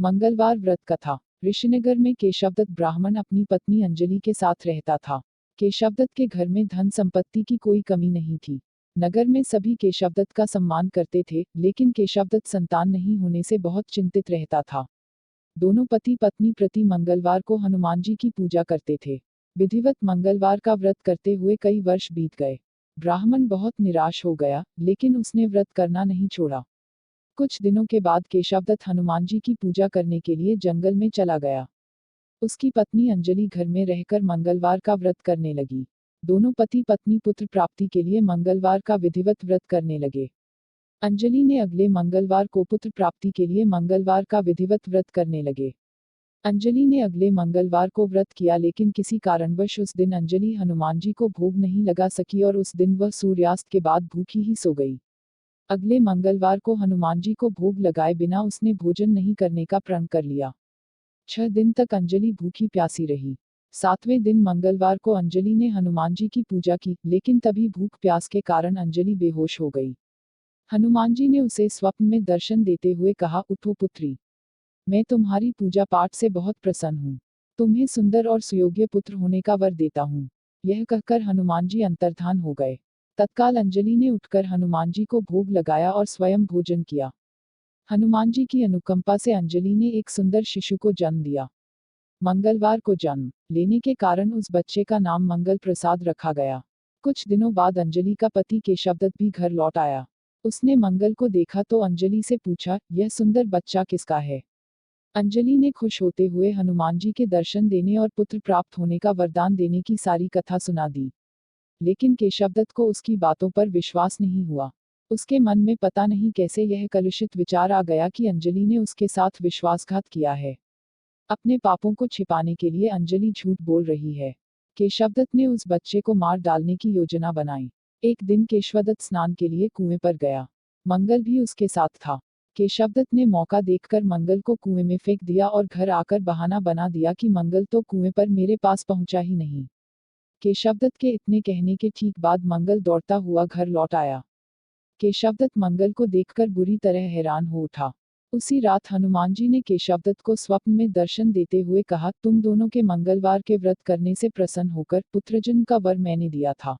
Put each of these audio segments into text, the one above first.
मंगलवार व्रत कथा। ऋषिनगर में केशवदत्त ब्राह्मण अपनी पत्नी अंजलि के साथ रहता था। केशवदत्त के घर में धन संपत्ति की कोई कमी नहीं थी। नगर में सभी केशवदत्त का सम्मान करते थे, लेकिन केशवदत्त संतान नहीं होने से बहुत चिंतित रहता था। दोनों पति पत्नी प्रति मंगलवार को हनुमान जी की पूजा करते थे। विधिवत मंगलवार का व्रत करते हुए कई वर्ष बीत गए। ब्राह्मण बहुत निराश हो गया, लेकिन उसने व्रत करना नहीं छोड़ा। कुछ दिनों के बाद केशवदत्त हनुमान जी की पूजा करने के लिए जंगल में चला गया। उसकी पत्नी अंजलि घर में रहकर मंगलवार का व्रत करने लगी। दोनों पति पत्नी पुत्र प्राप्ति के लिए मंगलवार का विधिवत व्रत करने लगे। अंजलि ने अगले मंगलवार को पुत्र प्राप्ति के लिए मंगलवार का विधिवत व्रत करने लगे। अंजलि ने अगले मंगलवार को व्रत किया, लेकिन किसी कारणवश उस दिन अंजलि हनुमान जी को भोग नहीं लगा सकी और उस दिन वह सूर्यास्त के बाद भूखी ही सो गई। अगले मंगलवार को हनुमान जी को भोग लगाए बिना उसने भोजन नहीं करने का प्रण कर लिया। 6 दिन तक अंजलि भूखी प्यासी रही। 7वें दिन मंगलवार को अंजलि ने हनुमान जी की पूजा की, लेकिन तभी भूख प्यास के कारण अंजलि बेहोश हो गई। हनुमान जी ने उसे स्वप्न में दर्शन देते हुए कहा, उठो पुत्री, मैं तुम्हारी पूजा पाठ से बहुत प्रसन्न हूँ। तुम्हें सुंदर और सुयोग्य पुत्र होने का वर देता हूँ। यह कहकर हनुमान जी अंतर्धान हो गए। तत्काल अंजलि ने उठकर हनुमान जी को भोग लगाया और स्वयं भोजन किया। हनुमान जी की अनुकंपा से अंजलि ने एक सुंदर शिशु को जन्म दिया। मंगलवार को जन्म लेने के कारण उस बच्चे का नाम मंगल प्रसाद रखा गया। कुछ दिनों बाद अंजलि का पति केशवदत्त भी घर लौट आया। उसने मंगल को देखा तो अंजलि से पूछा, यह सुंदर बच्चा किसका है? अंजलि ने खुश होते हुए हनुमान जी के दर्शन देने और पुत्र प्राप्त होने का वरदान देने की सारी कथा सुना दी। लेकिन केशवदत्त को उसकी बातों पर विश्वास नहीं हुआ। उसके मन में पता नहीं कैसे यह कलुषित विचार आ गया कि अंजलि ने उसके साथ विश्वासघात किया है। अपने पापों को छिपाने के लिए अंजलि झूठ बोल रही है। केशवदत्त ने उस बच्चे को मार डालने की योजना बनाई। एक दिन केशवदत्त स्नान के लिए कुएं पर गया। मंगल भी उसके साथ था। केशवदत्त ने मौका देखकर मंगल को कुएं में फेंक दिया और घर आकर बहाना बना दिया कि मंगल तो कुएं पर मेरे पास पहुंचा ही नहीं। केशवदत्त के इतने कहने के ठीक बाद मंगल दौड़ता हुआ घर लौट आया। केशवदत्त मंगल को देखकर बुरी तरह हैरान हो उठा। उसी रात हनुमान जी ने केशवदत्त को स्वप्न में दर्शन देते हुए कहा, तुम दोनों के मंगलवार के व्रत करने से प्रसन्न होकर पुत्रजन्म का वर मैंने दिया था।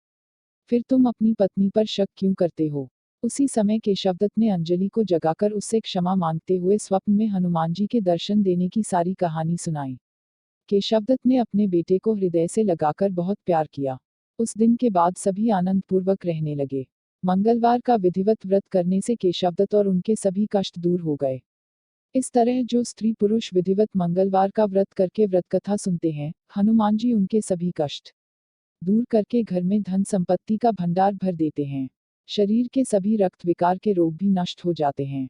फिर तुम अपनी पत्नी पर शक क्यों करते हो? उसी समय केशवदत्त ने अंजलि को जगाकर उससे क्षमा मांगते हुए स्वप्न में हनुमान जी के दर्शन देने की सारी कहानी सुनाई। केशवदत्त ने अपने बेटे को हृदय से लगाकर बहुत प्यार किया। उस दिन के बाद सभी आनंद पूर्वक रहने लगे। मंगलवार का विधिवत व्रत करने से केशवदत्त और उनके सभी कष्ट दूर हो गए। इस तरह जो स्त्री पुरुष विधिवत मंगलवार का व्रत करके व्रत कथा सुनते हैं, हनुमान जी उनके सभी कष्ट दूर करके घर में धन संपत्ति का भंडार भर देते हैं। शरीर के सभी रक्त विकार के रोग भी नष्ट हो जाते हैं।